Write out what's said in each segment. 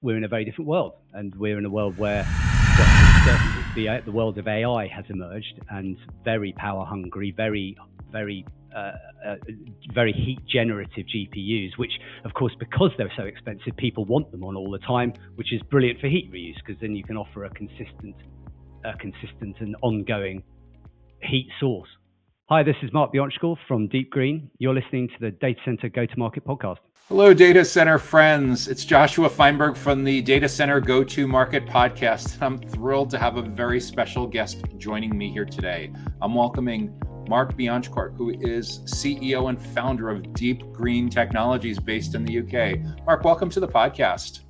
we're in a very different world, and we're in a world where the world of AI has emerged, and very power hungry, very heat generative GPUs, which of course, because they're so expensive, people want them on all the time, which is brilliant for heat reuse, because then you can offer a consistent and ongoing heat source. Hi, this is Mark Bjornsgaard from Deep Green. You're listening to the Data Center Go-to-Market podcast. Hello, data center friends. It's Joshua Feinberg from the Data Center Go-to-Market podcast. I'm thrilled to have a very special guest joining me here today. I'm welcoming Mark Bjornsgaard, who is CEO and founder of Deep Green Technologies based in the UK. Mark, welcome to the podcast.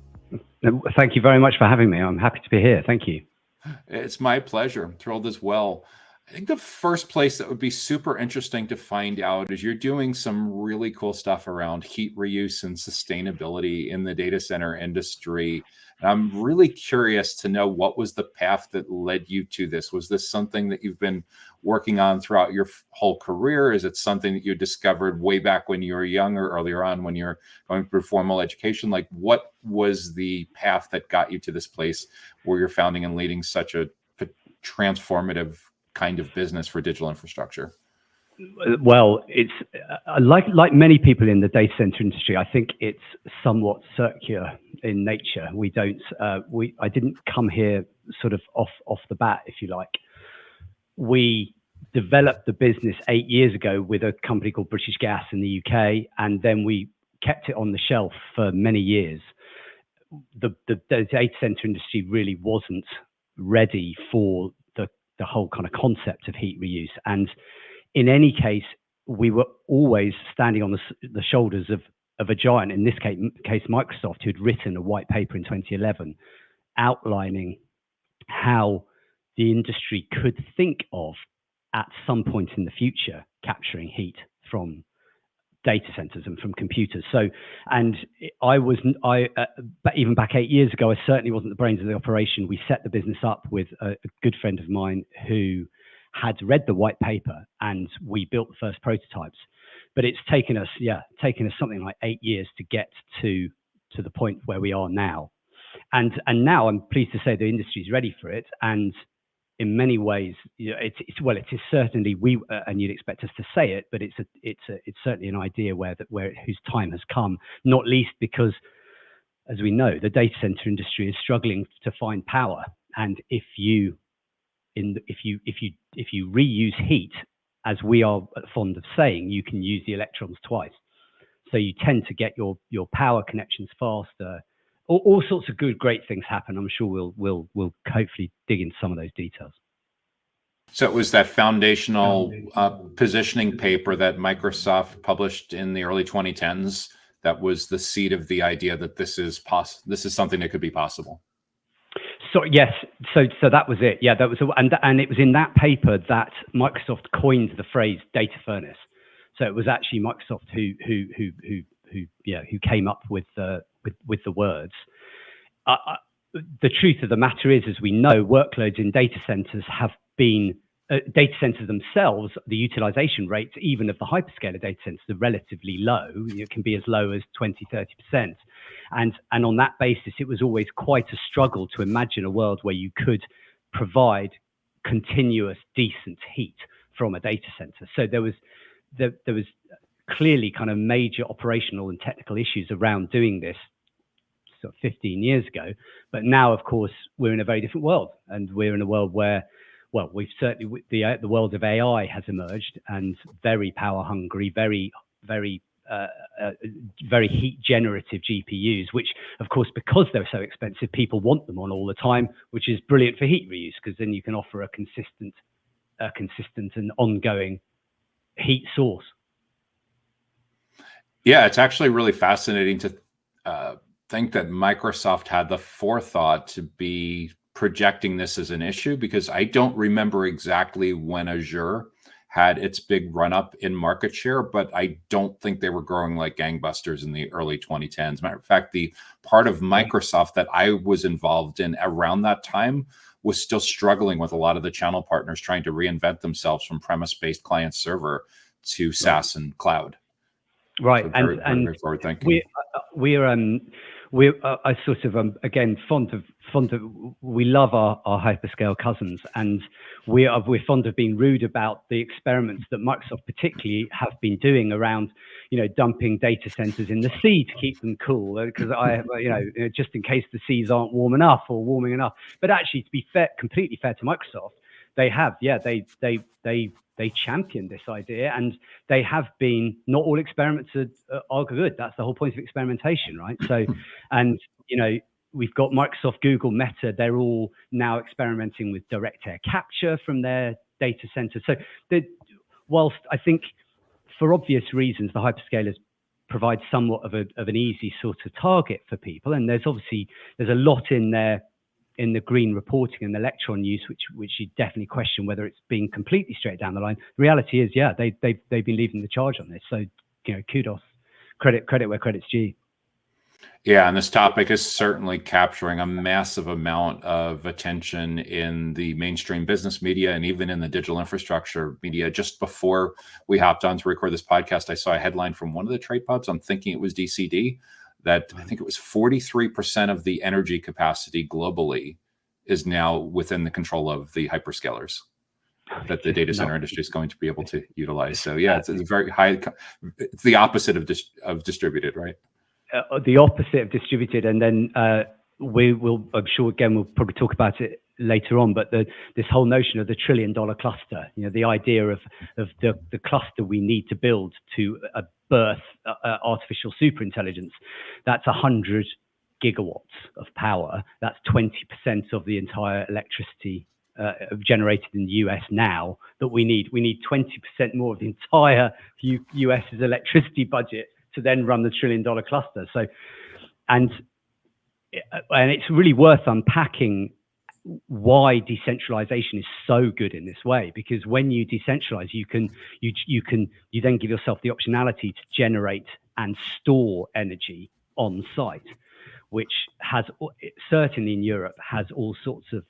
Thank you very much for having me. I'm happy to be here. Thank you. It's my pleasure. I'm thrilled as well. I think the first place that would be super interesting to find out is you're doing some really cool stuff around heat reuse and sustainability in the data center industry. And I'm really curious to know, what was the path that led you to this? Was this something that you've been working on throughout your whole career? Is it something that you discovered way back when you were young or earlier on when you're going through formal education? Like, what was the path that got you to this place where you're founding and leading such a transformative kind of business for digital infrastructure? Well, it's like many people in the data center industry, I think it's somewhat circular in nature. I didn't come here sort of off the bat, if you like. We developed the business 8 years ago with a company called British Gas in the UK, and then we kept it on the shelf for many years. The data center industry really wasn't ready for the whole kind of concept of heat reuse. And in any case, we were always standing on the shoulders of a giant, in this case, Microsoft, who had written a white paper in 2011 outlining how the industry could think of, at some point in the future, capturing heat from data centers and from computers. So, and even back 8 years ago, I certainly wasn't the brains of the operation. We set the business up with a good friend of mine who had read the white paper, and we built the first prototypes. But it's taken us something like 8 years to get to the point where we are now. And now I'm pleased to say the industry is ready for it. And in many ways, it is certainly and you'd expect us to say it, but it's certainly an idea whose time has come. Not least because, as we know, the data center industry is struggling to find power, and if you reuse heat, as we are fond of saying, you can use the electrons twice. So you tend to get your power connections faster. All sorts of great things happen. I'm sure we'll hopefully dig into some of those details. So it was that foundational positioning paper that Microsoft published in the early 2010s that was the seed of the idea that this is something that could be possible. So yes, so that was it. Yeah, that was, and it was in that paper that Microsoft coined the phrase data furnace. So it was actually Microsoft who came up with the words. The truth of the matter is, as we know, workloads in data centers have been data centers themselves. The utilization rates, even of the hyperscaler data centers, are relatively low. It can be as low as 20-30%. And on that basis, it was always quite a struggle to imagine a world where you could provide continuous, decent heat from a data center. So there was clearly kind of major operational and technical issues around doing this sort of 15 years ago. But now, of course, we're in a very different world, and we're in a world where, well, the world of AI has emerged, and very power hungry, very heat generative GPUs, which of course, because they're so expensive, people want them on all the time, which is brilliant for heat reuse, because then you can offer a consistent and ongoing heat source. Yeah, it's actually really fascinating to think that Microsoft had the forethought to be projecting this as an issue, because I don't remember exactly when Azure had its big run up in market share, but I don't think they were growing like gangbusters in the early 2010s. Matter of fact, the part of Microsoft that I was involved in around that time was still struggling with a lot of the channel partners trying to reinvent themselves from premise-based client server to SaaS and cloud. Right, so very and forward thinking. I sort of again fond of we love our hyperscale cousins, and we're fond of being rude about the experiments that Microsoft particularly have been doing around, dumping data centers in the sea to keep them cool, because just in case the seas aren't warm enough or warming enough. But actually, to be fair, completely fair to Microsoft, they have, they championed this idea, and they have been. Not all experiments are good. That's the whole point of experimentation, right? So, and we've got Microsoft, Google, Meta. They're all now experimenting with direct air capture from their data centers. So, whilst I think, for obvious reasons, the hyperscalers provide somewhat of an easy sort of target for people, and there's a lot in there in the green reporting and electron use, which you definitely question whether it's being completely straight down the line. The reality is, they've been leading the charge on this. So, kudos, credit where credit's due. Yeah, and this topic is certainly capturing a massive amount of attention in the mainstream business media and even in the digital infrastructure media. Just before we hopped on to record this podcast, I saw a headline from one of the trade pubs. I'm thinking it was DCD. That I think it was 43% of the energy capacity globally is now within the control of the hyperscalers that the data center industry is going to be able to utilize. So yeah, it's a very high. It's the opposite of distributed, right? The opposite of distributed, and then we will. I'm sure again we'll probably talk about it later on. But this whole notion of the $1 trillion cluster, the idea of the cluster we need to build to birth artificial superintelligence, that's 100 gigawatts of power. That's 20% of the entire electricity generated in the US now that we need. We need 20% more of the entire US's electricity budget to then run the $1 trillion cluster. So, and it's really worth unpacking why decentralization is so good in this way, because when you decentralize, you then give yourself the optionality to generate and store energy on site, which has certainly in Europe has all sorts of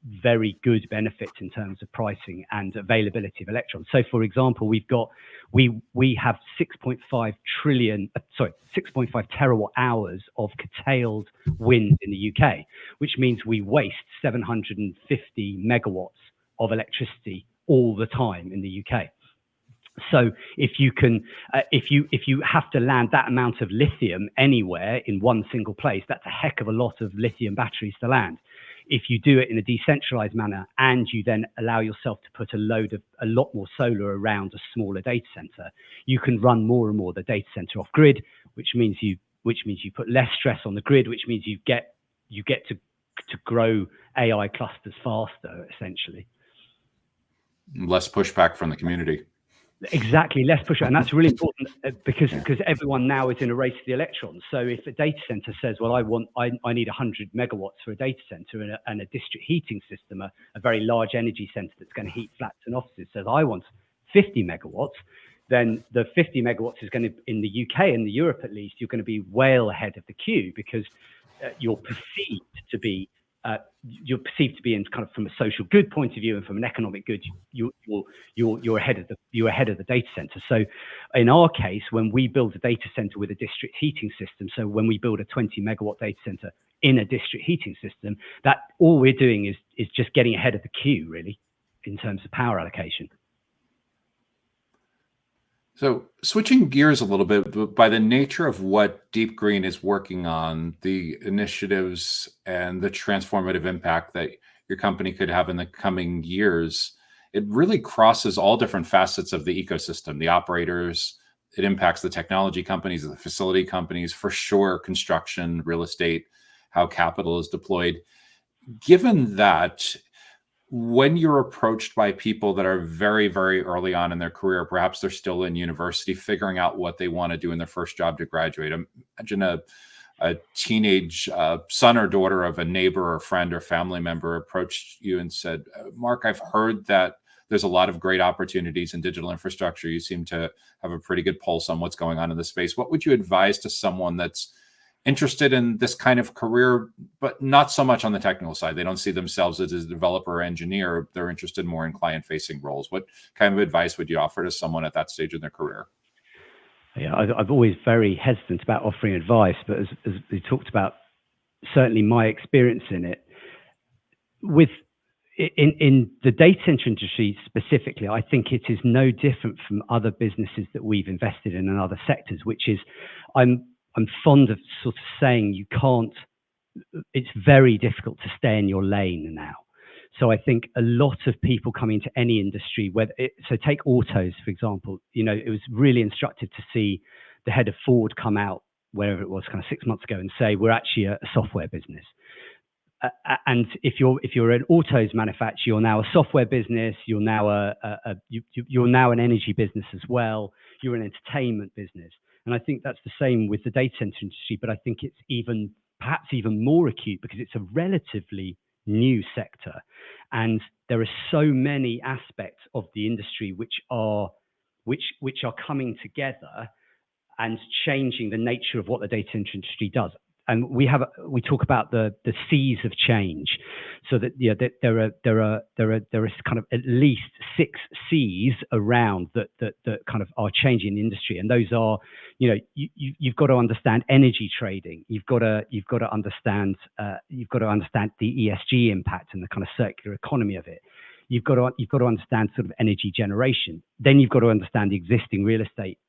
very good benefits in terms of pricing and availability of electrons. So, for example, we have 6.5 terawatt hours of curtailed wind in the UK, which means we waste 750 megawatts of electricity all the time in the UK. So if you have to land that amount of lithium anywhere in one single place, that's a heck of a lot of lithium batteries to land. If you do it in a decentralized manner and you then allow yourself to put a lot more solar around a smaller data center, you can run more and more the data center off grid, which means you put less stress on the grid, which means you get to grow AI clusters faster, essentially. Less pushback from the community. Exactly, less push, and that's really important because everyone now is in a race to the electrons. So if a data center says, well, I need 100 megawatts for a data center, and a district heating system, a very large energy center that's going to heat flats and offices, says I want 50 megawatts, then the 50 megawatts is going to, in the UK and the Europe at least, you're going to be well ahead of the queue, because you're perceived to be in kind of from a social good point of view and from an economic good, you're ahead of the data center. So in our case, when we build a data center with a district heating system, so when we build a 20 megawatt data center in a district heating system, that all we're doing is just getting ahead of the queue, really, in terms of power allocation. So switching gears a little bit, by the nature of what Deep Green is working on, the initiatives and the transformative impact that your company could have in the coming years, it really crosses all different facets of the ecosystem, the operators. It impacts the technology companies, the facility companies, for sure, construction, real estate, how capital is deployed. Given that, when you're approached by people that are very, very early on in their career, perhaps they're still in university, figuring out what they want to do in their first job to graduate. Imagine a teenage son or daughter of a neighbor or friend or family member approached you and said, Mark, I've heard that there's a lot of great opportunities in digital infrastructure. You seem to have a pretty good pulse on what's going on in the space. What would you advise to someone that's interested in this kind of career, but not so much on the technical side? They don't see themselves as a developer or engineer. They're interested more in client-facing roles. What kind of advice would you offer to someone at that stage in their career? Yeah, I've always very hesitant about offering advice, but as we talked about, certainly my experience in it, in the data center industry specifically, I think it is no different from other businesses that we've invested in and other sectors, which is I'm fond of sort of saying it's very difficult to stay in your lane now. So I think a lot of people coming into any industry, so take autos, for example, it was really instructive to see the head of Ford come out, wherever it was, kind of 6 months ago, and say, we're actually a software business. And if you're an autos manufacturer, you're now a software business. You're now you're now an energy business as well. You're an entertainment business, and I think that's the same with the data center industry. But I think it's perhaps even more acute because it's a relatively new sector, and there are so many aspects of the industry which are coming together and changing the nature of what the data center industry does. And we talk about the C's of change, so that there are kind of at least 6 C's around that kind of are changing the industry, and those are, you've got to understand energy trading, you've got to understand the ESG impact and the kind of circular economy of it. You've got to understand sort of energy generation. Then you've got to understand the existing real estate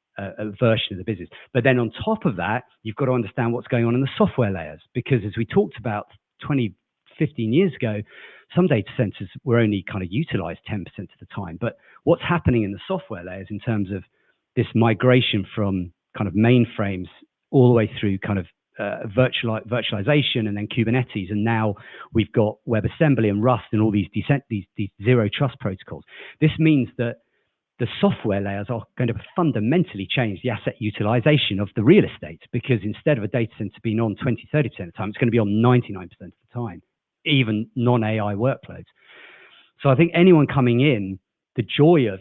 version of the business. But then on top of that, you've got to understand what's going on in the software layers, because as we talked about 15 years ago, some data centers were only kind of utilized 10% of the time. But what's happening in the software layers in terms of this migration from kind of mainframes all the way through kind of virtualization and then Kubernetes, and now we've got WebAssembly and Rust and all these zero trust protocols. This means that the software layers are going to fundamentally change the asset utilization of the real estate, because instead of a data center being on 20-30% of the time, it's going to be on 99% of the time, even non-AI workloads. So I think anyone coming in, the joy of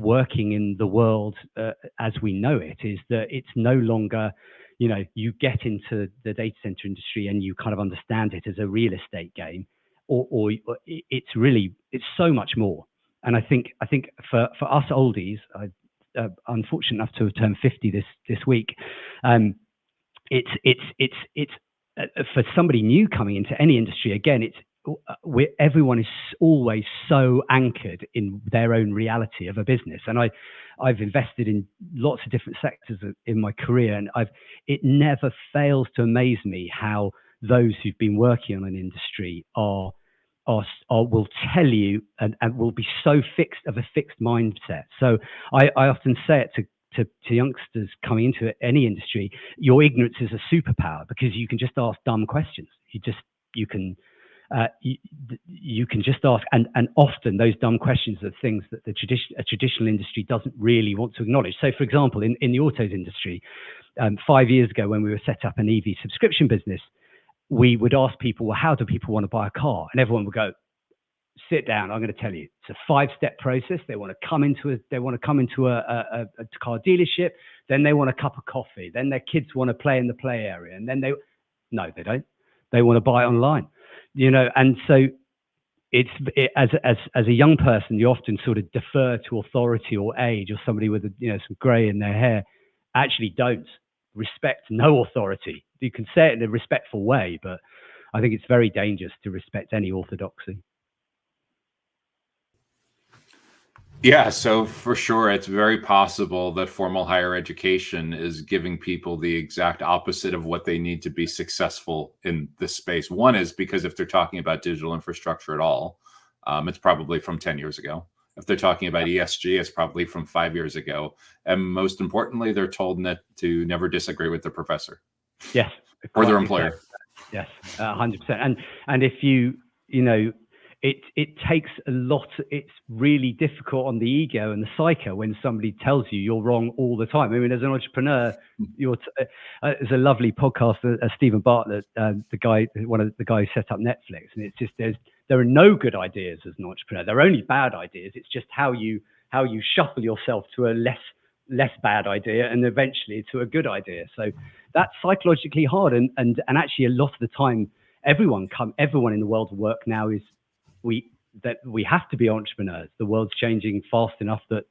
working in the world as we know it is that it's no longer, you get into the data center industry and you kind of understand it as a real estate game, or it's so much more. And I think for us oldies, I'm unfortunate enough to have turned 50 this week. It's for somebody new coming into any industry. Again, everyone is always so anchored in their own reality of a business. And I've invested in lots of different sectors in my career, and it never fails to amaze me how those who've been working on an industry will tell you and will be so fixed mindset. So I often say it to youngsters coming into any industry: your ignorance is a superpower, because you can just ask dumb questions. You can just ask, and often those dumb questions are things that a traditional industry doesn't really want to acknowledge. So, for example, in the autos industry, 5 years ago, when we were set up an EV subscription business, we would ask people, well, how do people want to buy a car? And everyone would go, sit down, I'm going to tell you. It's a 5-step process. They want to come into a car dealership, then they want a cup of coffee, then their kids want to play in the play area, and then they don't. They want to buy it online, and so as a young person, you often sort of defer to authority or age, or somebody with some gray in their hair. Actually, don't respect no authority. You can say it in a respectful way, but I think it's very dangerous to respect any orthodoxy. Yeah, so for sure, it's very possible that formal higher education is giving people the exact opposite of what they need to be successful in this space. One is because if they're talking about digital infrastructure at all, it's probably from 10 years ago. If they're talking about ESG, it's probably from 5 years ago. And most importantly, they're told to never disagree with their professor. Yes. Or their employer. Yes, 100%. And if it takes a lot. It's really difficult on the ego and the psyche when somebody tells you you're wrong all the time. I mean, as an entrepreneur, there's a lovely podcast, Stephen Bartlett, one of the guys who set up Netflix, and it's just there are no good ideas as an entrepreneur. There are only bad ideas. It's just how you shuffle yourself to a less bad idea and eventually to a good idea. So that's psychologically hard, and actually a lot of the time, everyone in the world of work now is we have to be entrepreneurs. The world's changing fast enough that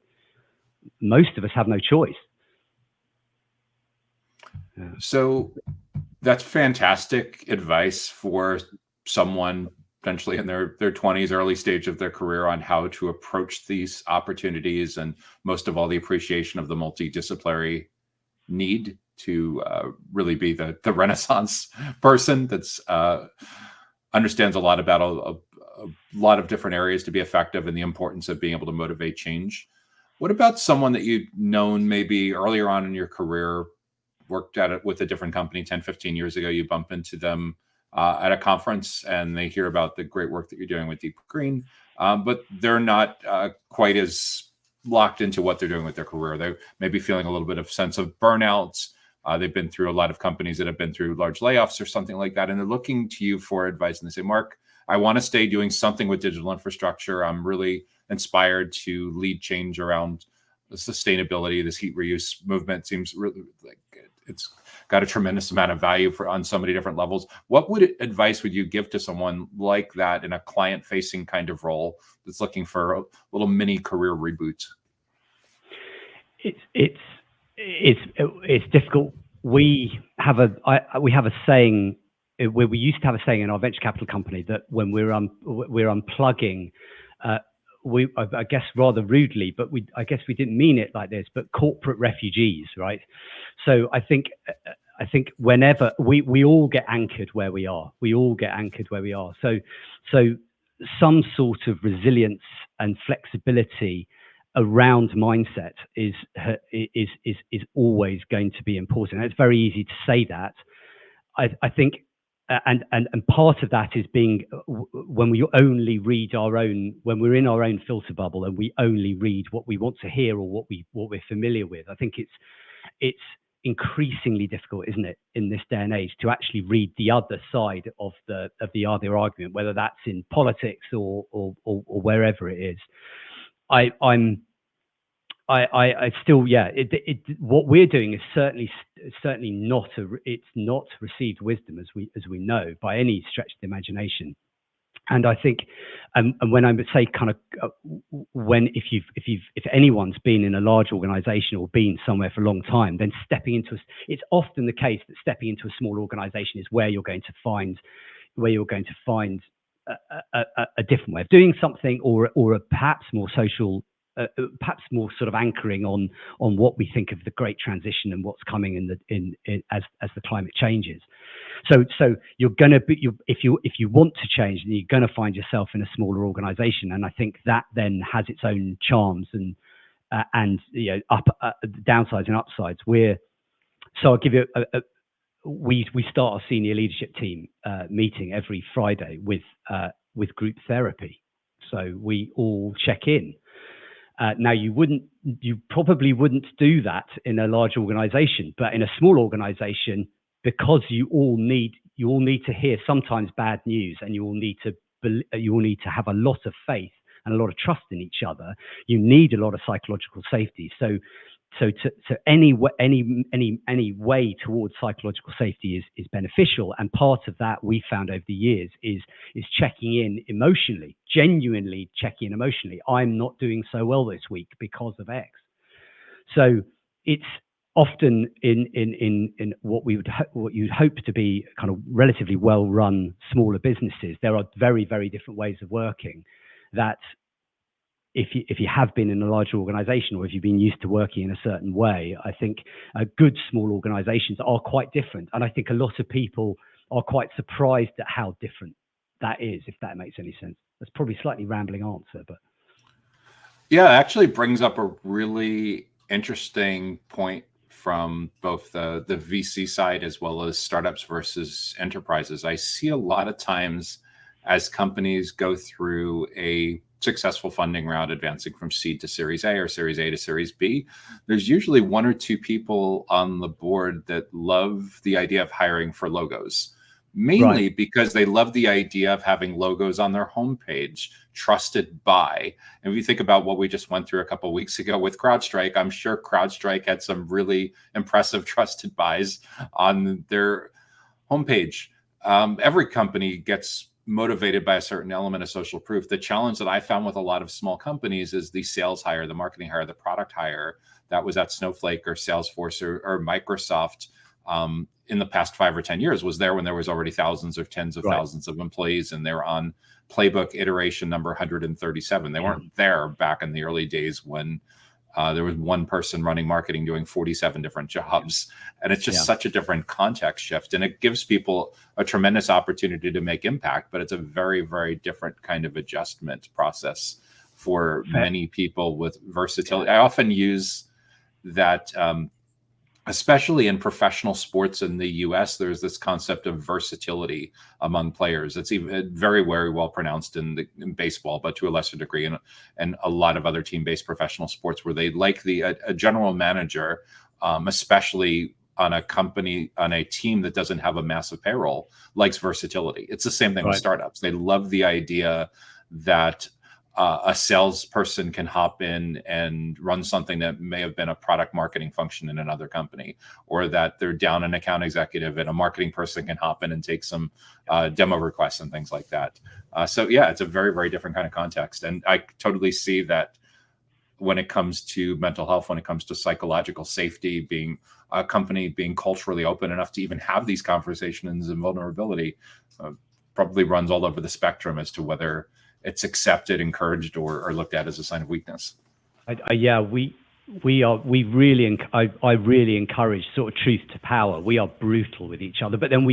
most of us have no choice. Yeah. So that's fantastic advice for someone potentially in their 20s, early stage of their career, on how to approach these opportunities, and most of all, the appreciation of the multidisciplinary need to really be the Renaissance person that's understands a lot about a lot of different areas to be effective, and the importance of being able to motivate change. What about someone that you've known maybe earlier on in your career, worked at it with a different company 10, 15 years ago, you bump into them at a conference and they hear about the great work that you're doing with Deep Green, but they're not quite as locked into what they're doing with their career. They may be feeling a little bit of sense of burnout. They've been through a lot of companies that have been through large layoffs or something like that, and they're looking to you for advice. And they say, Mark, I want to stay doing something with digital infrastructure. I'm really inspired to lead change around the sustainability. This heat reuse movement seems really like it's got a tremendous amount of value on so many different levels. What advice would you give to someone like that in a client-facing kind of role that's looking for a little mini career reboot? It's difficult. We have a saying where we used to have a saying in our venture capital company that when we're unplugging, I guess rather rudely, but I guess we didn't mean it like this, but corporate refugees, right? So I think whenever we all get anchored where we are, So some sort of resilience and flexibility around mindset is always going to be important. And it's very easy to say that. I think. And part of that is being when we only read when we're in our own filter bubble and we only read what we want to hear or what we're familiar with. I think it's increasingly difficult, isn't it, in this day and age, to actually read the other side of the other argument, whether that's in politics or wherever it is. I still, what we're doing is certainly not it's not received wisdom, as we know, by any stretch of the imagination. And I think, and when I would say kind of if anyone's been in a large organization or been somewhere for a long time, then it's often the case that stepping into a small organization is where you're going to find a different way of doing something, or a perhaps more social. Perhaps more sort of anchoring on what we think of the great transition and what's coming as the climate changes. So you're going to be, if you want to change, then you're going to find yourself in a smaller organization, and I think that then has its own charms and downsides and upsides. So I'll give you we start our senior leadership team meeting every Friday with group therapy, so we all check in. Now you probably wouldn't do that in a large organization, but in a small organization, because you all need to hear sometimes bad news, and you all need to have a lot of faith and a lot of trust in each other. You need a lot of psychological safety. So any way towards psychological safety is beneficial, and part of that we found over the years is checking in emotionally, genuinely checking in emotionally. I'm not doing so well this week because of X. So it's often in what you'd hope to be kind of relatively well-run smaller businesses. There are very, very different ways of working that, if you have been in a larger organization, or if you've been used to working in a certain way, I think good small organizations are quite different. And I think a lot of people are quite surprised at how different that is, if that makes any sense. That's probably a slightly rambling answer, but. Yeah, it actually brings up a really interesting point from both the VC side as well as startups versus enterprises. I see a lot of times as companies go through a successful funding round, advancing from seed to Series A or Series A to Series B, there's usually one or two people on the board that love the idea of hiring for logos, mainly because they love the idea of having logos on their homepage, trusted by. And if you think about what we just went through a couple of weeks ago with CrowdStrike, I'm sure CrowdStrike had some really impressive trusted buys on their homepage. Every company gets motivated by a certain element of social proof. The challenge that I found with a lot of small companies is the sales hire, the marketing hire, the product hire that was at Snowflake or Salesforce or Microsoft in the past 5 or 10 years was there when there was already thousands or tens of thousands of employees, and they're on playbook iteration number 137. They weren't there back in the early days when there was one person running marketing doing 47 different jobs. And it's just such a different context shift. And it gives people a tremendous opportunity to make impact, but it's a very, very different kind of adjustment process for many people with versatility. I often use that, especially in professional sports in the US, there's this concept of versatility among players. It's even very, very well pronounced in baseball, but to a lesser degree, and a lot of other team-based professional sports where they like a general manager, especially on a company, on a team that doesn't have a massive payroll, likes versatility. It's the same thing with startups. They love the idea that a salesperson can hop in and run something that may have been a product marketing function in another company, or that they're down an account executive and a marketing person can hop in and take some demo requests and things like that. So yeah, it's a very, very different kind of context. And I totally see that when it comes to mental health, when it comes to psychological safety, being a company being culturally open enough to even have these conversations and vulnerability probably runs all over the spectrum as to whether it's accepted, encouraged, or looked at as a sign of weakness. I really encourage sort of truth to power. We are brutal with each other, but then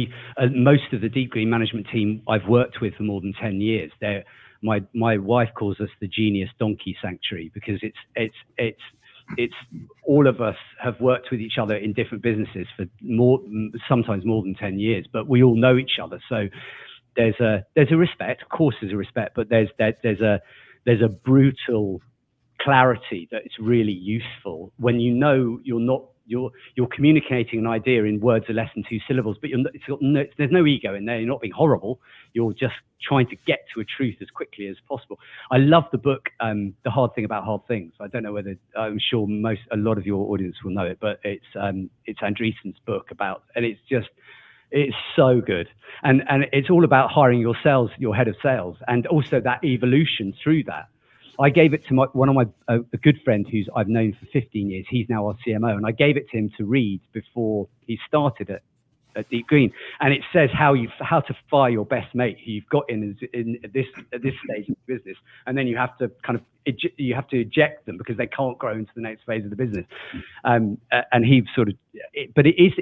most of the Deep Green management team I've worked with for more than 10 years. My wife calls us the genius donkey sanctuary, because it's all of us have worked with each other in different businesses for sometimes more than 10 years, but we all know each other. So there's a respect, of course there's a respect, but there's a brutal clarity that it's really useful when you know you're communicating an idea in words of less than 2 syllables, but there's no ego in there. You're not being horrible. You're just trying to get to a truth as quickly as possible. I love the book, The Hard Thing About Hard Things. I don't know whether, I'm sure a lot of your audience will know it, but it's Andreessen's book and it's so good. And it's all about hiring your head of sales, and also that evolution through that. I gave it to one of a good friend who's I've known for 15 years. He's now our CMO, and I gave it to him to read before he started at Deep Green. And it says how to fire your best mate who you've got in at this stage of the business, and then you have to eject them because they can't grow into the next phase of the business. And he sort of, but it is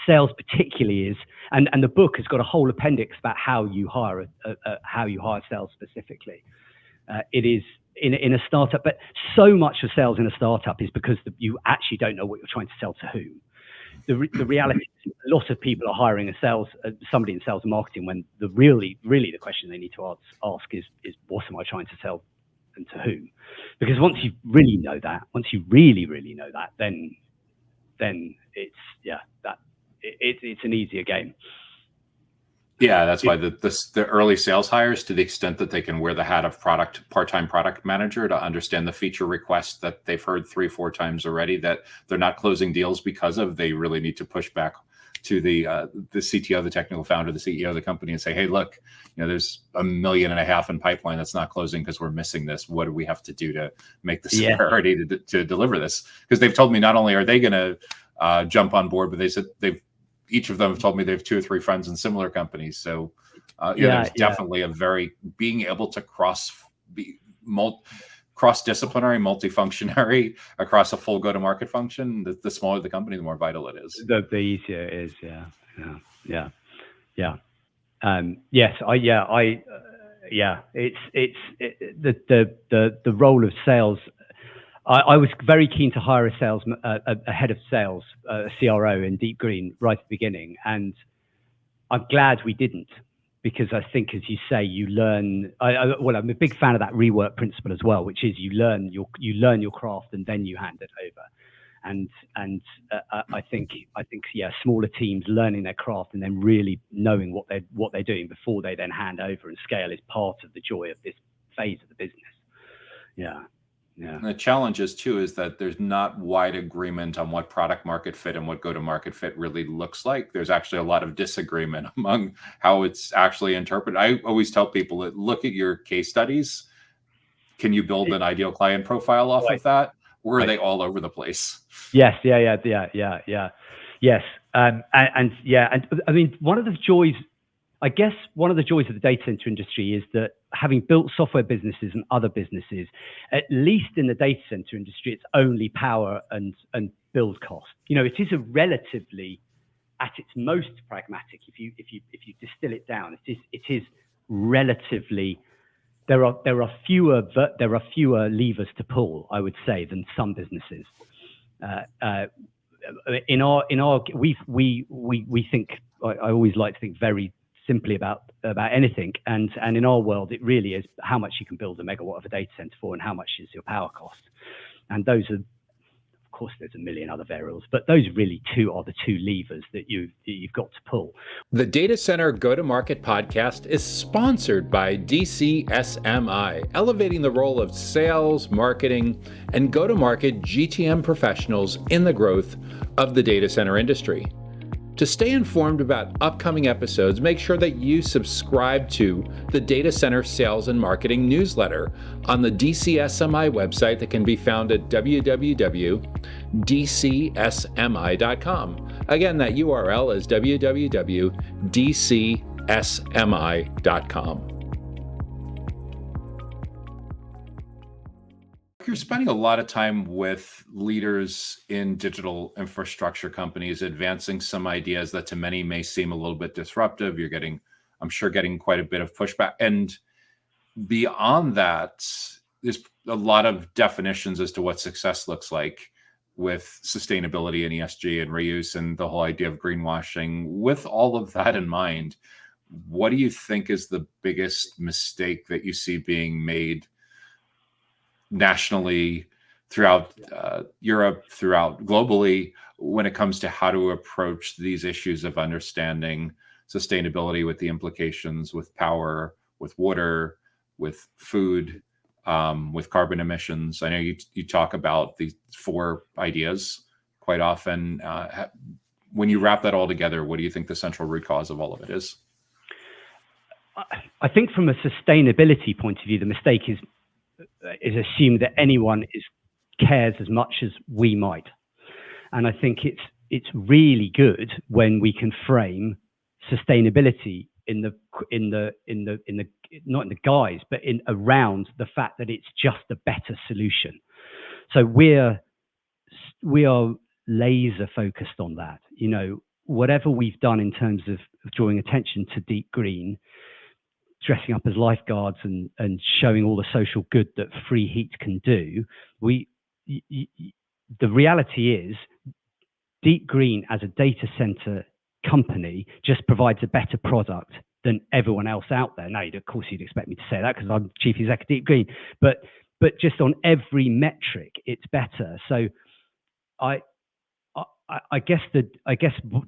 sales particularly is, and the book has got a whole appendix about how you hire sales specifically. It is in a startup, but so much of sales in a startup is because you actually don't know what you're trying to sell to whom. The reality is a lot of people are hiring somebody in sales and marketing when really the question they need to ask is what am I trying to sell and to whom? Because once you really know that, then it's an easier game. Yeah, that's why the early sales hires, to the extent that they can wear the hat of part-time product manager, to understand the feature requests that they've heard 3-4 times already that they're not closing deals because of, they really need to push back to the CTO, the technical founder, the CEO of the company, and say, hey, look, there's $1.5 million in pipeline that's not closing because we're missing this. What do we have to do to make this a priority to deliver this? Because they've told me not only are they going to jump on board, but they said each of them have told me they have 2 or 3 friends in similar companies. So there's definitely a very being able to cross-disciplinary, multifunctionary across a full go-to-market function. The smaller the company, the more vital it is. The easier it is. It's the role of sales. I was very keen to hire a head of sales, a CRO in Deep Green right at the beginning, and I'm glad we didn't, because I think, as you say, you learn. I'm a big fan of that rework principle as well, which is you learn your craft and then you hand it over. And I think smaller teams learning their craft and then really knowing what they're doing before they then hand over and scale is part of the joy of this phase of the business. Yeah. Yeah. And the challenge is too is that there's not wide agreement on what product market fit and what go-to-market fit really looks like. There's actually a lot of disagreement among how it's actually interpreted. I always tell people that look at your case studies. Can you build an ideal client profile off of that? Or are they all over the place? Yes, yeah. Yes, and I mean, one of the joys of the data center industry is that having built software businesses and other businesses, at least in the data center industry, it's only power and build cost. You know, it is a relatively, at its most pragmatic, if you distill it down, it is relatively. There are fewer levers to pull, I would say, than some businesses. We think, I always like to think very simply about anything, and in our world it really is how much you can build a megawatt of a data center for and how much is your power cost, and those are, of course there's a million other variables, but those really are the two levers that you've got to pull. The Data Center Go-to-Market podcast is sponsored by DCSMI, elevating the role of sales, marketing, and go-to-market GTM professionals in the growth of the data center industry. To stay informed about upcoming episodes, make sure that you subscribe to the Data Center Sales and Marketing newsletter on the DCSMI website that can be found at www.dcsmi.com. Again, that URL is www.dcsmi.com. You're spending a lot of time with leaders in digital infrastructure companies, advancing some ideas that to many may seem a little bit disruptive. You're getting quite a bit of pushback. And beyond that, there's a lot of definitions as to what success looks like with sustainability and ESG and reuse and the whole idea of greenwashing. With all of that in mind, what do you think is the biggest mistake that you see being made nationally, throughout Europe, throughout globally, when it comes to how to approach these issues of understanding sustainability with the implications with power, with water, with food, with carbon emissions? I know you talk about these 4 ideas quite often. When you wrap that all together, what do you think the central root cause of all of it is? I think from a sustainability point of view, the mistake is assume that anyone cares as much as we might, and I think it's really good when we can frame sustainability in the not in the guise, but in around the fact that it's just a better solution. So we are laser focused on that. You know, whatever we've done in terms of drawing attention to deep green, dressing up as lifeguards and showing all the social good that free heat can do, the reality is deep green as a data center company just provides a better product than everyone else out there. Now, of course, you'd expect me to say that because I'm chief exec of Deep Green, but just on every metric, it's better. So I guess the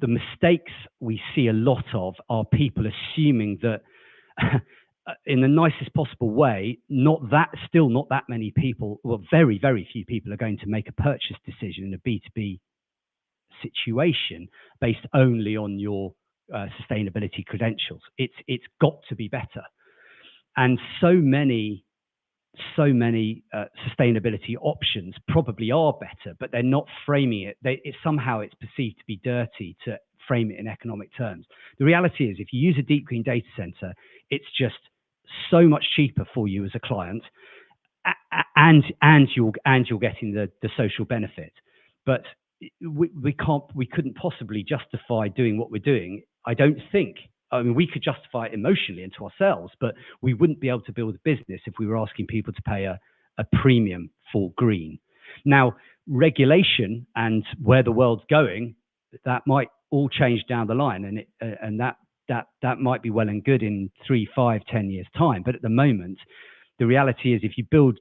mistakes we see a lot of are people assuming that in the nicest possible way, not that many people, well, very, very few people are going to make a purchase decision in a B2B situation based only on your sustainability credentials. It's got to be better. And so many sustainability options probably are better, but they're not framing it. Somehow it's perceived to be dirty to frame it in economic terms. The reality is, if you use a deep green data center, it's just so much cheaper for you as a client, and you're getting the social benefit. But we couldn't possibly justify doing what we're doing. I don't think. I mean, we could justify it emotionally and to ourselves, but we wouldn't be able to build a business if we were asking people to pay a premium for green. Now, regulation and where the world's going, that might all change down the line, and that might be well and good in 3, 5, 10 years time. But at the moment, the reality is, if you build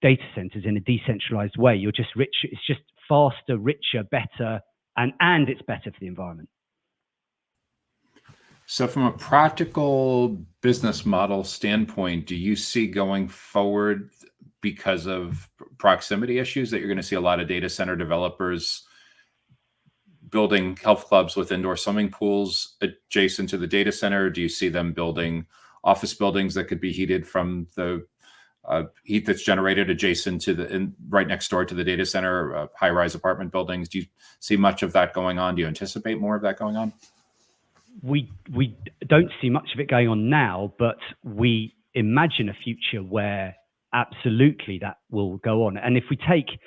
data centers in a decentralized way, you're just rich. It's just faster, richer, better, and it's better for the environment. So from a practical business model standpoint, do you see going forward because of proximity issues, that you're going to see a lot of data center developers building health clubs with indoor swimming pools adjacent to the data center? Do you see them building office buildings that could be heated from the heat that's generated adjacent to right next door to the data center, high-rise apartment buildings? Do you see much of that going on? Do you anticipate more of that going on? We don't see much of it going on now, but we imagine a future where absolutely that will go on. And if we take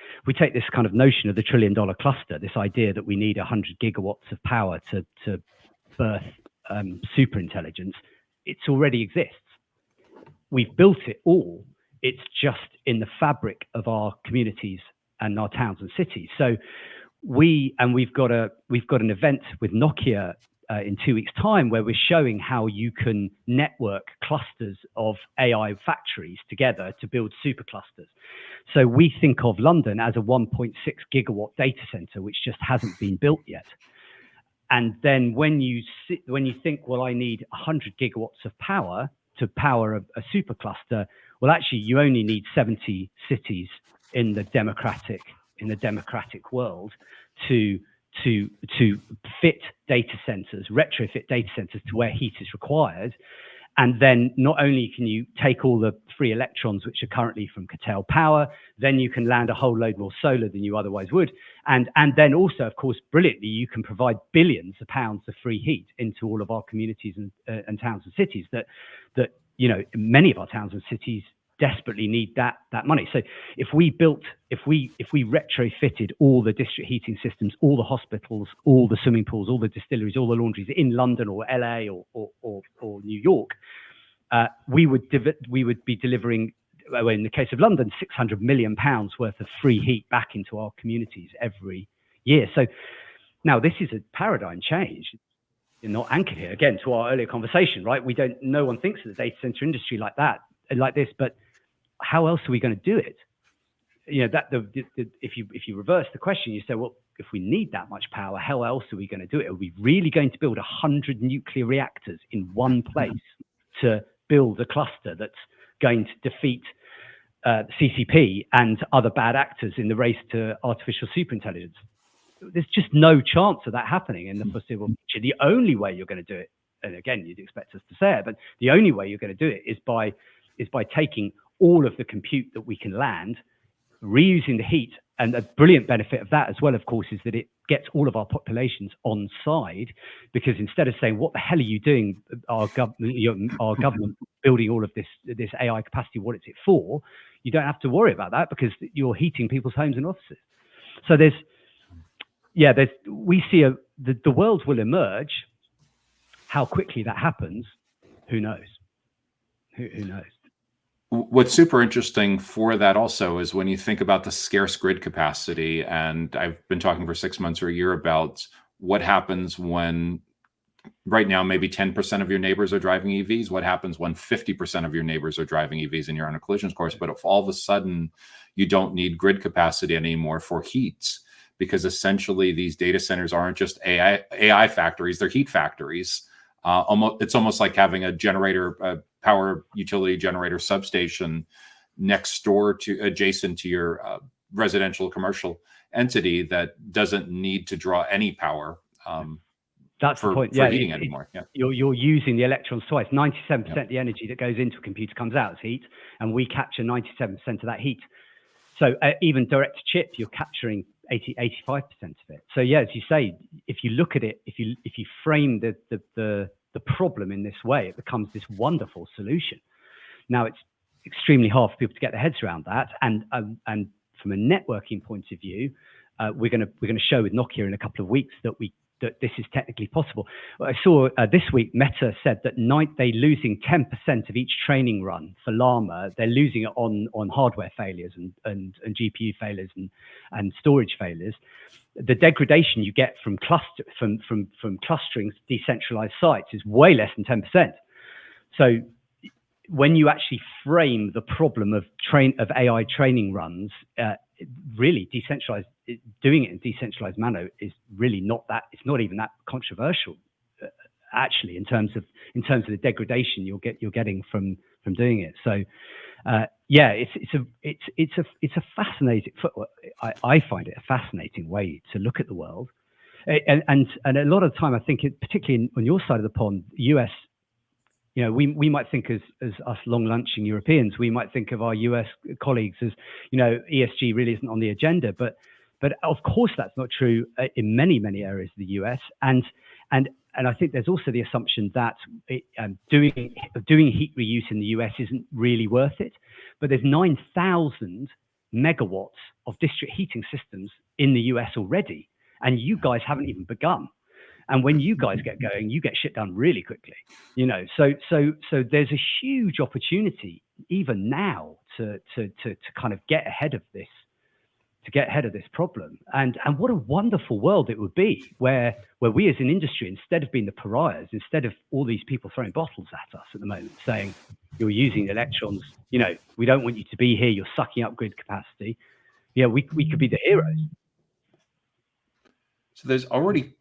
this kind of notion of the $1 trillion cluster, this idea that we need 100 gigawatts of power to birth super intelligence, it already exists. We've built it all. It's just in the fabric of our communities and our towns and cities. So we've got an event with Nokia in 2 weeks' time, where we're showing how you can network clusters of AI factories together to build superclusters. So we think of London as a 1.6 gigawatt data center, which just hasn't been built yet. And then when you think, well, I need 100 gigawatts of power to power a supercluster, well, actually, you only need 70 cities in the democratic world to fit data centers, retrofit data centers to where heat is required. And then not only can you take all the free electrons, which are currently from curtailed power, then you can land a whole load more solar than you otherwise would. And then also, of course, brilliantly, you can provide billions of pounds of free heat into all of our communities and towns and cities that many of our towns and cities desperately need that money. So if we retrofitted all the district heating systems, all the hospitals, all the swimming pools, all the distilleries, all the laundries in London or LA or New York, we would be delivering, well, in the case of London, £600 million worth of free heat back into our communities every year. So now this is a paradigm change. You're not anchored here again to our earlier conversation, right? No one thinks of the data center industry like this, but how else are we going to do it? If you reverse the question, you say, well, if we need that much power, how else are we going to do it? Are we really going to build 100 nuclear reactors in one place to build a cluster that's going to defeat CCP and other bad actors in the race to artificial superintelligence? There's just no chance of that happening in the foreseeable future. The only way you're going to do it, and again, you'd expect us to say it, but the only way you're going to do it is by taking all of the compute that we can land, reusing the heat. And a brilliant benefit of that as well, of course, is that it gets all of our populations on side, because instead of saying, what the hell are you doing, our government building all of this AI capacity, what is it for? You don't have to worry about that because you're heating people's homes and offices. So we see the world will emerge. How quickly that happens, who knows? Who knows? What's super interesting for that also is when you think about the scarce grid capacity, and I've been talking for 6 months or a year about what happens when right now maybe 10% of your neighbors are driving EVs. What happens when 50% of your neighbors are driving EVs and you're on a collision course? But if all of a sudden you don't need grid capacity anymore for heat, because essentially these data centers aren't just AI factories, they're heat factories. It's almost like having a power utility generator substation next door adjacent to your residential commercial entity that doesn't need to draw any power That's for the point. For heating anymore. Yeah. You're using the electrons twice. 97% of the energy that goes into a computer comes out as heat, and we capture 97% of that heat. So even direct to chip, you're capturing 85% of it. So yeah, as you say, if you look at it, if you frame the problem in this way, it becomes this wonderful solution. Now it's extremely hard for people to get their heads around that, and from a networking point of view, we're going to show with Nokia in a couple of weeks that this is technically possible. I saw this week Meta said that they're losing 10% of each training run for Llama. They're losing it on hardware failures and GPU failures and storage failures. The degradation you get from clustering decentralized sites is way less than 10%. So when you actually frame the problem of AI training runs, really decentralized, doing it in decentralized manner is really not that, it's not even that controversial. actually, in terms of the degradation you're getting from doing it. So it's a fascinating. I find it a fascinating way to look at the world, and a lot of the time I think, particularly on your side of the pond, US. We might think as us long lunching Europeans, we might think of our US colleagues as, ESG really isn't on the agenda, but of course that's not true in many areas of the US, and I think there's also the assumption that doing heat reuse in the US isn't really worth it, but there's 9,000 megawatts of district heating systems in the US already, and you guys haven't even begun. And when you guys get going, you get shit done really quickly, So there's a huge opportunity even now to kind of get ahead of this, problem. And what a wonderful world it would be where we as an industry, instead of being the pariahs, instead of all these people throwing bottles at us at the moment, saying you're using electrons, we don't want you to be here, you're sucking up grid capacity. Yeah, we could be the heroes. So there's already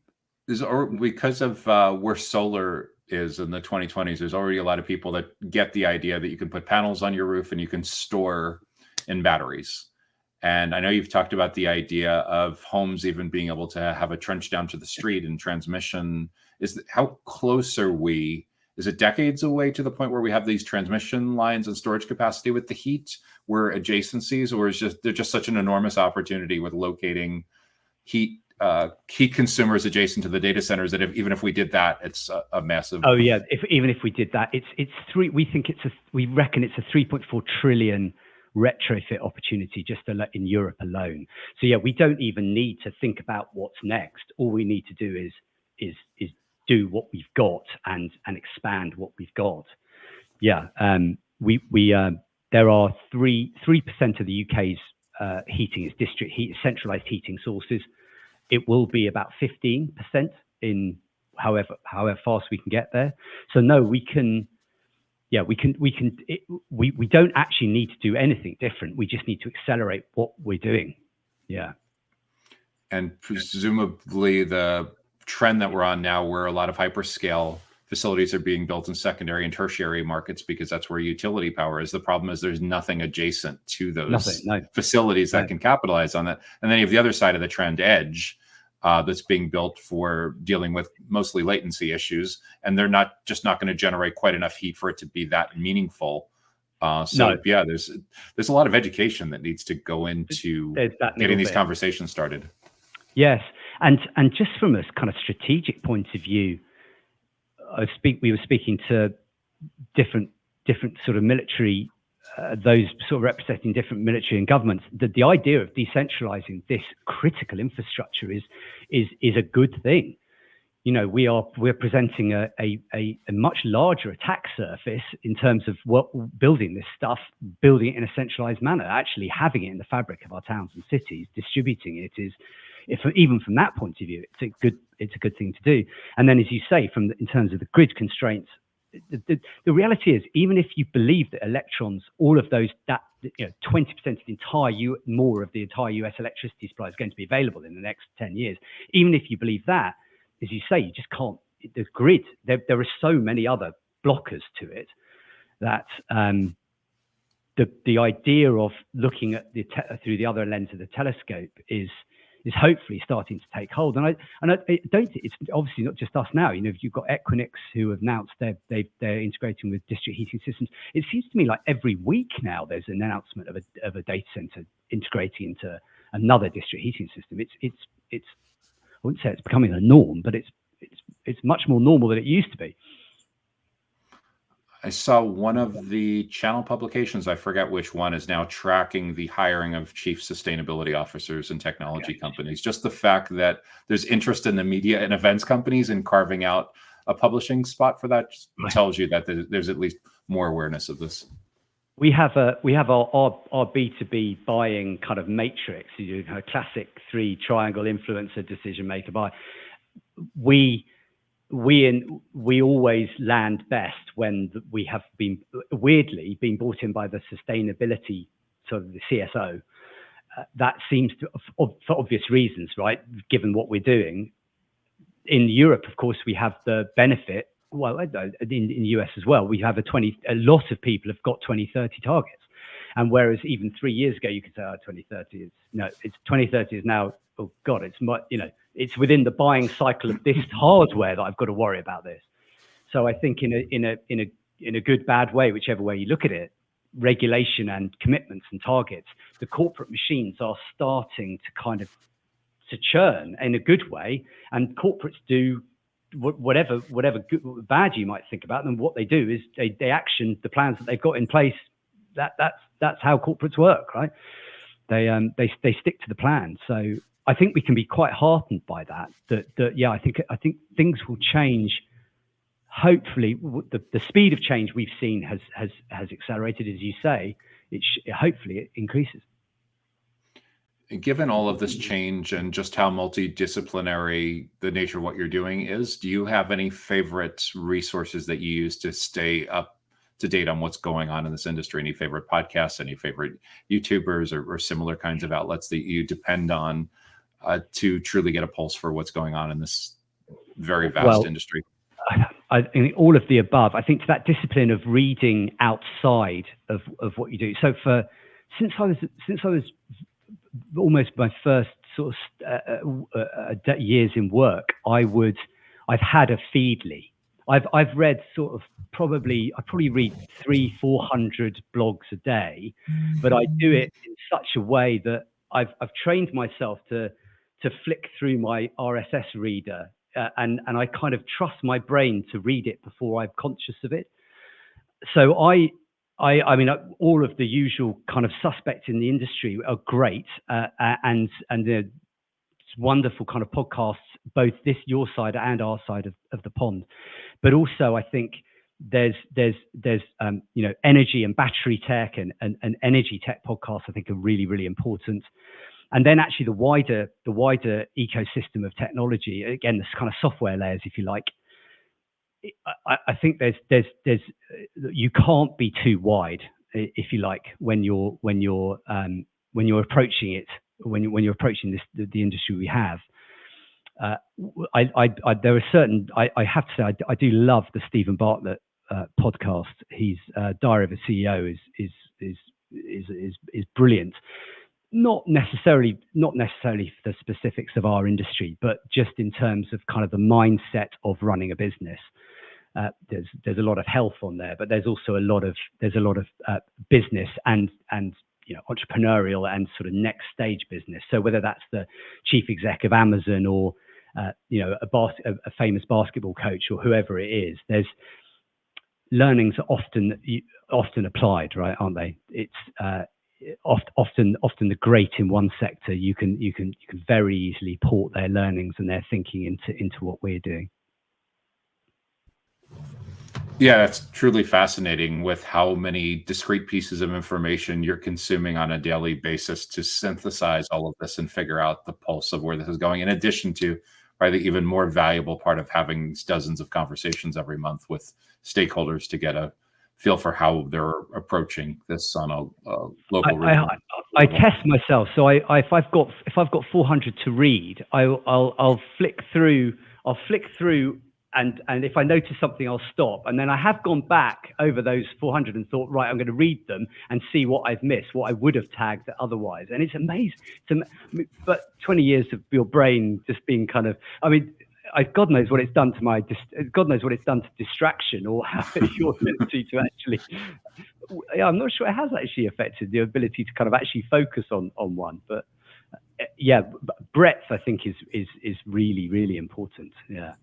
because of where solar is in the 2020s, there's already a lot of people that get the idea that you can put panels on your roof and you can store in batteries. And I know you've talked about the idea of homes even being able to have a trench down to the street and transmission. How close are we? Is it decades away to the point where we have these transmission lines and storage capacity with the heat? We're adjacencies, or is there just such an enormous opportunity with locating heat consumers adjacent to the data centers that even if we did that, it's a massive. Oh yeah, even if we did that, we reckon it's a 3.4 trillion retrofit opportunity just in Europe alone. So yeah, we don't even need to think about what's next. All we need to do is do what we've got and expand what we've got. Yeah, there are 3% of the UK's heating is district heat, centralized heating sources. It will be about 15% in however fast we can get there. So no, we don't actually need to do anything different. We just need to accelerate what we're doing. Yeah. And presumably the trend that we're on now, where a lot of hyperscale facilities are being built in secondary and tertiary markets because that's where utility power is. The problem is there's nothing adjacent to those facilities that can capitalize on that. And then you have the other side of the trend, edge, that's being built for dealing with mostly latency issues, and they're not going to generate quite enough heat for it to be that meaningful. Yeah, there's a lot of education that needs to go into getting these conversations started. Yes, and just from a kind of strategic point of view, we were speaking to different sort of military, those sort of representing different military and governments. The idea of decentralizing this critical infrastructure is a good thing. We're presenting a much larger attack surface in terms of building this stuff, building it in a centralized manner, actually having it in the fabric of our towns and cities, distributing it is. Even from that point of view, it's a good thing to do. And then, as you say, in terms of the grid constraints, the reality is, even if you believe that electrons, all of those, 20% of the entire US electricity supply is going to be available in the next 10 years, even if you believe that, as you say, you just can't. The grid, there are so many other blockers to it that the idea of looking at through the other lens of the telescope is hopefully starting to take hold. And I don't think it's obviously not just us now. You've got Equinix who have announced they're integrating with district heating systems. It seems to me like every week now there's an announcement of a data center integrating into another district heating system. It's I wouldn't say it's becoming a norm, but it's much more normal than it used to be. I saw one of the channel publications, I forget which one, is now tracking the hiring of chief sustainability officers in technology companies. Just the fact that there's interest in the media and events companies in carving out a publishing spot for that tells you that there's at least more awareness of this. We have our B2B buying kind of matrix, a classic 3 triangle influencer, decision maker, buy. We always land best when we have been weirdly been brought in by the sustainability, sort of the CSO. That seems to, for obvious reasons, right? Given what we're doing, in Europe, of course, we have the benefit. Well, in the US as well, we have a lot of people have got 2030 targets. And whereas even 3 years ago, you could say, 2030 is, no, it's 2030 is now, oh God, it's within the buying cycle of this hardware that I've got to worry about this. So I think in a good, bad way, whichever way you look at it, regulation and commitments and targets, the corporate machines are starting to to churn in a good way, and corporates do whatever good, bad you might think about them. What they do is they action the plans that they've got in place. That's how corporates work, right? They stick to the plan. So I think we can be quite heartened by that. I think things will change. Hopefully, the speed of change we've seen has accelerated, as you say. Hopefully it increases. Given all of this change and just how multidisciplinary the nature of what you're doing is, do you have any favorite resources that you use to stay up to date on what's going on in this industry? Any favorite podcasts, any favorite YouTubers or similar kinds of outlets that you depend on to truly get a pulse for what's going on in this very vast industry? I think all of the above. I think to that discipline of reading outside of what you do. So since I was almost my first sort of years in work, I've had a feedly. I've read I probably read 300-400 blogs a day, but I do it in such a way that I've trained myself to flick through my RSS reader, and I kind of trust my brain to read it before I'm conscious of it. So I mean, all of the usual kind of suspects in the industry are great, and there's wonderful kind of podcasts, both your side and our side of the pond. But also, I think there's energy and battery tech and energy tech podcasts, I think, are really, really important. And then actually the wider ecosystem of technology, again, this kind of software layers, if you like. I think there's you can't be too wide, if you like, when you're approaching it, when you're approaching the industry we have. There are certain, I have to say, I do love the Stephen Bartlett podcast. He's Diary of a CEO is brilliant. Not necessarily for the specifics of our industry, but just in terms of kind of the mindset of running a business. There's a lot of health on there, but there's also a lot of business and entrepreneurial and sort of next stage business. So whether that's the chief exec of Amazon or a famous basketball coach or whoever it is, there's learnings are often applied, right? Aren't they? It's often the great in one sector. You can very easily port their learnings and their thinking into what we're doing. Yeah, that's truly fascinating with how many discrete pieces of information you're consuming on a daily basis to synthesize all of this and figure out the pulse of where this is going, in addition to probably the even more valuable part of having dozens of conversations every month with stakeholders to get a feel for how they're approaching this on a local region. I test myself. So if I've got 400 to read, I'll flick through. And if I notice something, I'll stop. And then I have gone back over those 400 and thought, right, I'm going to read them and see what I've missed, what I would have tagged otherwise. And it's amazing. But 20 years of your brain just being kind of, I mean, God knows what it's done to God knows what it's done to distraction or your ability to actually. Yeah, I'm not sure it has actually affected the ability to kind of actually focus on one. But yeah, breadth I think is really, really important. Yeah.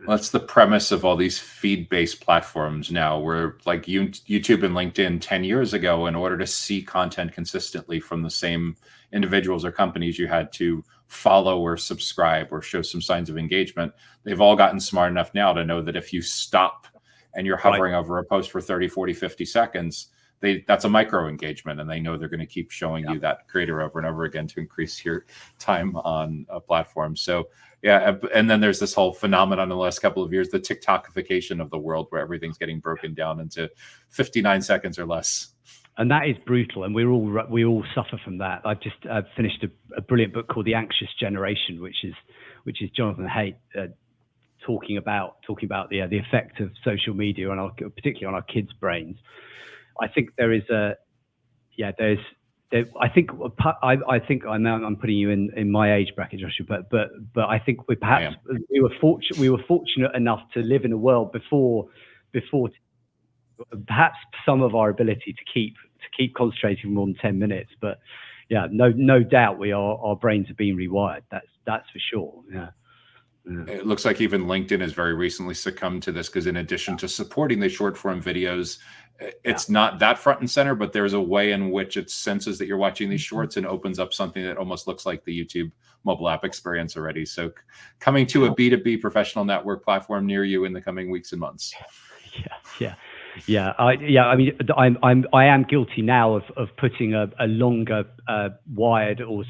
That's the premise of all these feed-based platforms now, where like YouTube and LinkedIn 10 years ago, in order to see content consistently from the same individuals or companies, you had to follow or subscribe or show some signs of engagement. They've all gotten smart enough now to know that if you stop and you're hovering over a post for 30, 40, 50 seconds, that's a micro engagement, and they know they're going to keep showing you that creator over and over again to increase your time on a platform. So yeah, and then there's this whole phenomenon in the last couple of years, the TikTokification of the world, where everything's getting broken down into 59 seconds or less. And that is brutal, and we all suffer from that. I've just finished a brilliant book called The Anxious Generation, which is which is Jonathan Haidt talking about the effect of social media on particularly on our kids' brains. I think there is I think I'm putting you in my age bracket, Joshua, but I think we were fortunate enough to live in a world before perhaps some of our ability to keep concentrating more than 10 minutes. But yeah, no doubt our brains are being rewired. That's for sure. Yeah. It looks like even LinkedIn has very recently succumbed to this, because in addition to supporting the short form videos, it's not that front and center, but there's a way in which it senses that you're watching these shorts and opens up something that almost looks like the YouTube mobile app experience already. So coming to a B2B professional network platform near you in the coming weeks and months. I am guilty now of putting a longer wired or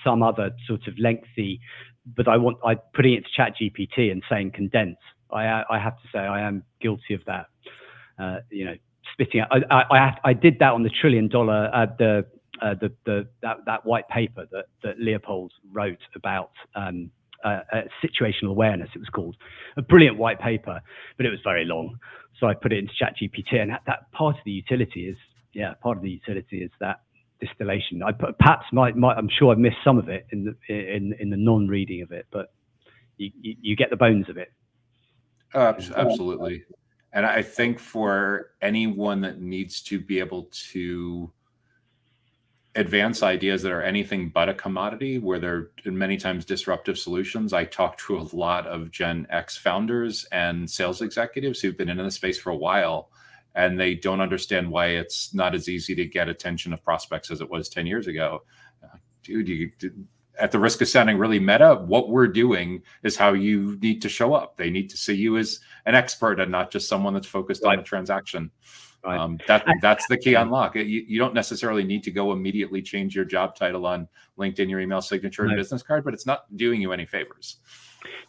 some other sort of lengthy, but I'm putting it to ChatGPT and saying condense. I have to say I am guilty of that. Spitting out. I did that on the $1 trillion that white paper that Leopold wrote about situational awareness. It was called a brilliant white paper, but it was very long. So I put it into ChatGPT, and that part of the utility is that distillation. I'm sure I've missed some of it in the non-reading of it, but you get the bones of it. Absolutely. And I think for anyone that needs to be able to advance ideas that are anything but a commodity, where they're many times disruptive solutions. I talk to a lot of Gen X founders and sales executives who've been in the space for a while, and they don't understand why it's not as easy to get attention of prospects as it was 10 years ago. At the risk of sounding really meta, what we're doing is how you need to show up. They need to see you as an expert and not just someone that's focused on a transaction. Right. That's the key unlock. You don't necessarily need to go immediately change your job title on LinkedIn, your email signature, and business card, but it's not doing you any favors.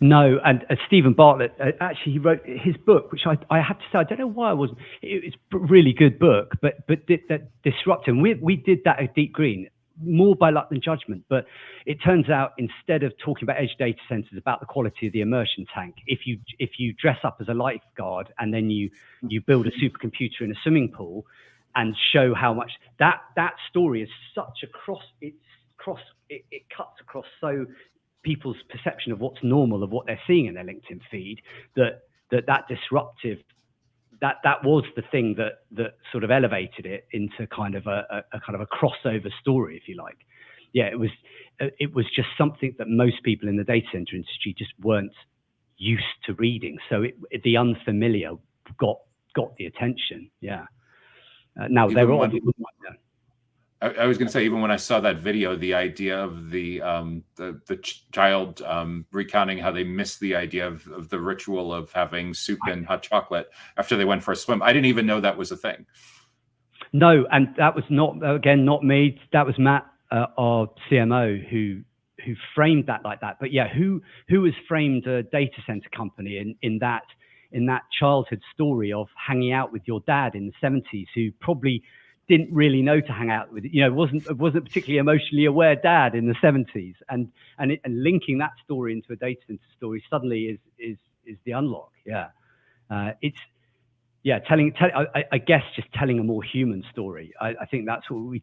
No, and Stephen Bartlett, actually, he wrote his book, which I have to say, I don't know why it's a really good book, but that Disruptive. We did that at Deep Green, more by luck than judgment, but it turns out instead of talking about edge data centers, about the quality of the immersion tank, if you dress up as a lifeguard and then you build a supercomputer in a swimming pool and show how much that story is such it cuts across so people's perception of what's normal, of what they're seeing in their LinkedIn feed, that disruptive, that was the thing that sort of elevated it into kind of a crossover story, if you like. Yeah, it was just something that most people in the data center industry just weren't used to reading. So the unfamiliar got the attention. Yeah. Now even they're all. I was going to say, even when I saw that video, the idea of the child recounting how they missed the idea of the ritual of having soup and hot chocolate after they went for a swim. I didn't even know that was a thing. No, and that was not me. That was Matt, our CMO, who framed that like that. But yeah, who has framed a data center company in that childhood story of hanging out with your dad in the 70s, who probably didn't really know to hang out with, wasn't particularly emotionally aware dad in the 70s, and linking that story into a data center story suddenly is the unlock. Yeah, I guess just telling a more human story. I think that's what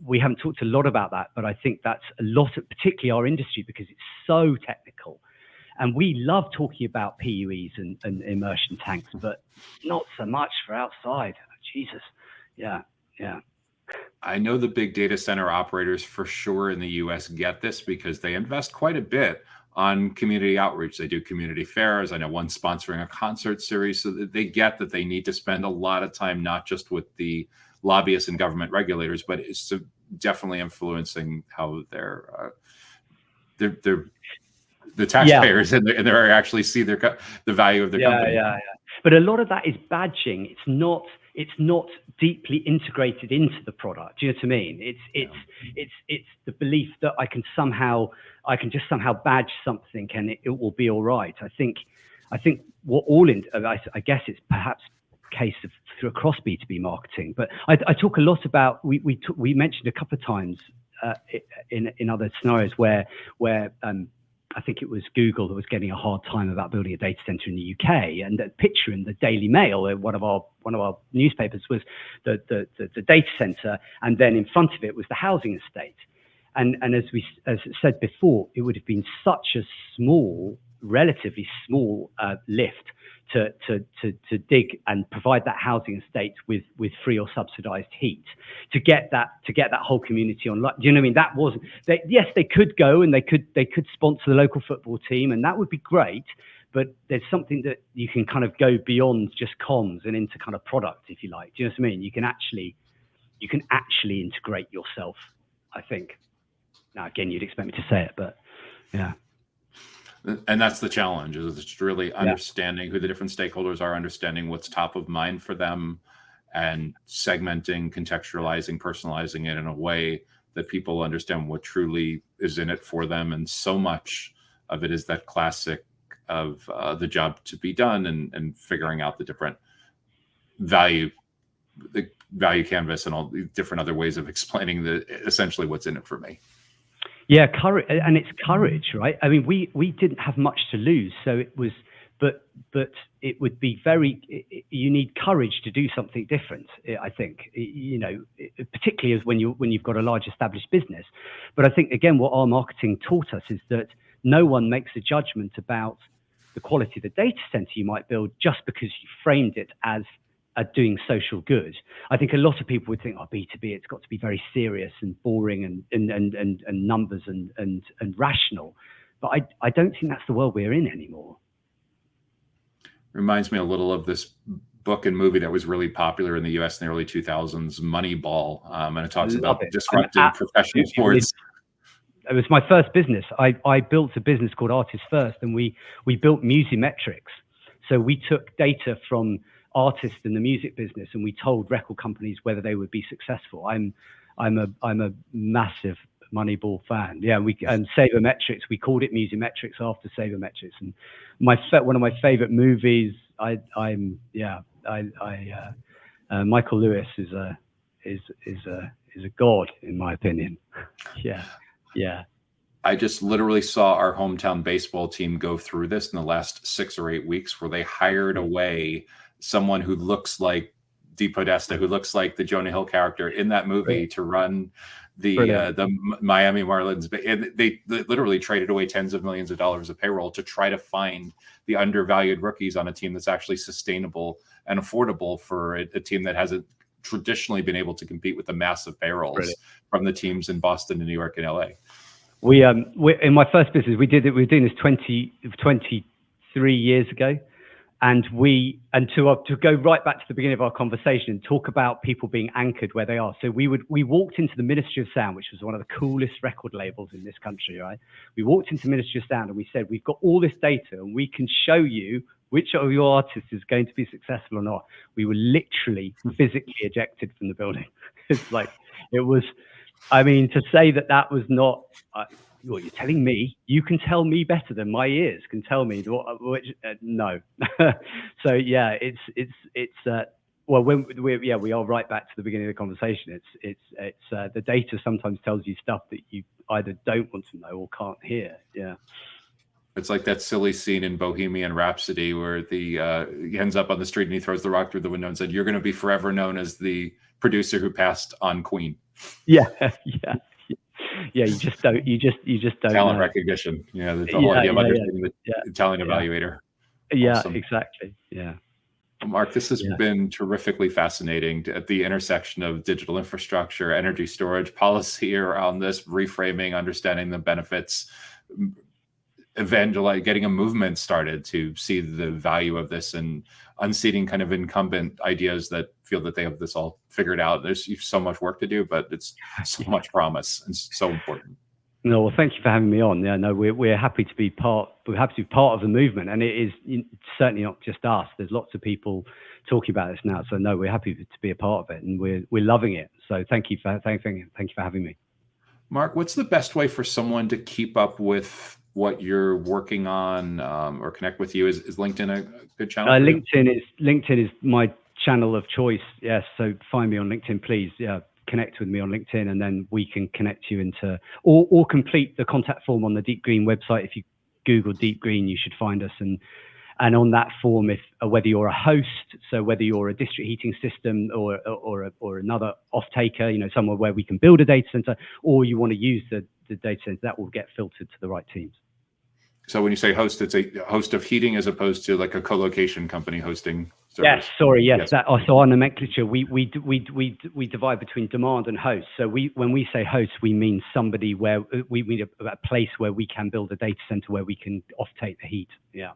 we haven't talked a lot about that, but I think that's a lot of, particularly our industry, because it's so technical, and we love talking about PUEs and immersion tanks, but not so much for outside. Jesus. Yeah. I know the big data center operators for sure in the US get this, because they invest quite a bit on community outreach. They do community fairs. I know one's sponsoring a concert series, so that they get that they need to spend a lot of time, not just with the lobbyists and government regulators, but it's definitely influencing how the taxpayers and they actually see the value of their company. Yeah. But a lot of that is badging. It's not deeply integrated into the product. Do you know what I mean? It's the belief that I can just somehow badge something and it will be all right. I think what I guess it's perhaps a case of through across B2B marketing. But I talk a lot about, we mentioned a couple of times in other scenarios where I think it was Google that was getting a hard time about building a data center in the UK, and the picture in the Daily Mail, one of our newspapers, was the data center, and then in front of it was the housing estate. And as said before, it would have been such a relatively small lift to dig and provide that housing estate with free or subsidized heat to get that whole community online. Do you know what I mean? That wasn't, yes, they could go and they could sponsor the local football team, and that would be great. But there's something that you can kind of go beyond just comms and into kind of product, if you like. Do you know what I mean? You can actually integrate yourself, I think. Now, again, you'd expect me to say it, but yeah. And that's the challenge, is it's really understanding who the different stakeholders are, understanding what's top of mind for them, and segmenting, contextualizing, personalizing it in a way that people understand what truly is in it for them. And so much of it is that classic of the job to be done, and figuring out the different value canvas and all the different other ways of explaining essentially what's in it for me. Yeah, courage, and it's courage, right? I mean, we didn't have much to lose, so it was, but it would be you need courage to do something different, I think, you know, particularly as when you've got a large established business. But I think, again, what our marketing taught us is that no one makes a judgment about the quality of the data center you might build just because you framed it as doing social good. I think a lot of people would think, oh, B2B, it's got to be very serious and boring and numbers and rational. But I don't think that's the world we're in anymore. Reminds me a little of this book and movie that was really popular in the US in the early 2000s, Moneyball. And it talks about disrupting professional sports. It was my first business. I built a business called Artists First, and we built Musimetrics. So we took data from artists in the music business, and we told record companies whether they would be successful. I'm a massive Moneyball fan. Yeah, and Sabermetrics, we called it Musimetrics after Sabermetrics. And one of my favorite movies, Michael Lewis is a god, in my opinion. Yeah. I just literally saw our hometown baseball team go through this in the last 6 or 8 weeks, where they hired away someone who looks like Dee Podesta, who looks like the Jonah Hill character in that movie, to run the Miami Marlins. And they literally traded away tens of millions of dollars of payroll to try to find the undervalued rookies on a team that's actually sustainable and affordable for a team that hasn't traditionally been able to compete with the massive payrolls from the teams in Boston and New York and LA. We in my first business, we were doing this 23 years ago. And to go right back to the beginning of our conversation and talk about people being anchored where they are. So we walked into the Ministry of Sound, which was one of the coolest record labels in this country, right? We walked into Ministry of Sound and we said, we've got all this data and we can show you which of your artists is going to be successful or not. We were literally physically ejected from the building. It's like, it was, I mean, to say that was not, well, you're telling me, you can tell me better than my ears can tell me. No. So yeah, well, when we are right back to the beginning of the conversation. It's the data sometimes tells you stuff that you either don't want to know or can't hear. Yeah. It's like that silly scene in Bohemian Rhapsody where he ends up on the street and he throws the rock through the window and said, "You're going to be forever known as the producer who passed on Queen." Yeah. Yeah, you just don't talent know. Recognition. Yeah, the whole idea of understanding the talent evaluator. Yeah, awesome. Exactly. Yeah. Mark, this has been terrifically fascinating at the intersection of digital infrastructure, energy storage, policy around this, reframing, understanding the benefits, getting a movement started to see the value of this, and unseating kind of incumbent ideas that feel that they have this all figured out. There's so much work to do, but it's so much promise and so important. No, well, thank you for having me on. Yeah, no, we're happy to be part. We're happy to be part of the movement, and it is certainly not just us. There's lots of people talking about this now. So no, we're happy to be a part of it, and we're loving it. So thank you for having me. Mark, what's the best way for someone to keep up with what you're working on, or connect with you? Is LinkedIn a good channel? LinkedIn is my channel of choice. Yes. So find me on LinkedIn, please. Yeah. Connect with me on LinkedIn, and then we can connect you into or complete the contact form on the Deep Green website. If you Google Deep Green, you should find us. And on that form, if whether you're a host, so whether you're a district heating system or another off-taker, somewhere where we can build a data center, or you want to use the data center, that will get filtered to the right teams. So when you say host, it's a host of heating as opposed to like a co-location company hosting servers. Yes, sorry, yes. Yes. So our nomenclature, we divide between demand and host. So when we say host, we mean somebody where we mean a place where we can build a data center where we can off-take the heat. Yeah.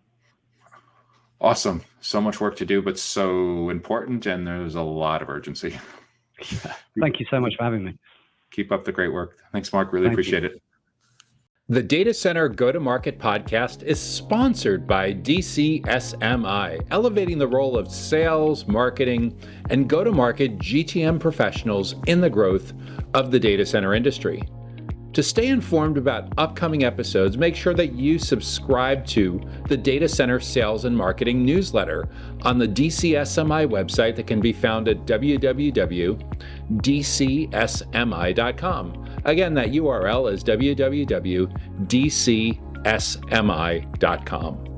Awesome. So much work to do, but so important, and there's a lot of urgency. Thank you so much for having me. Keep up the great work. Thanks, Mark. Really appreciate it. The Data Center Go-to-Market podcast is sponsored by DCSMI, elevating the role of sales, marketing, and go-to-market GTM professionals in the growth of the data center industry. To stay informed about upcoming episodes, make sure that you subscribe to the Data Center Sales and Marketing newsletter on the DCSMI website that can be found at www.dcsmi.com. Again, that URL is www.dcsmi.com.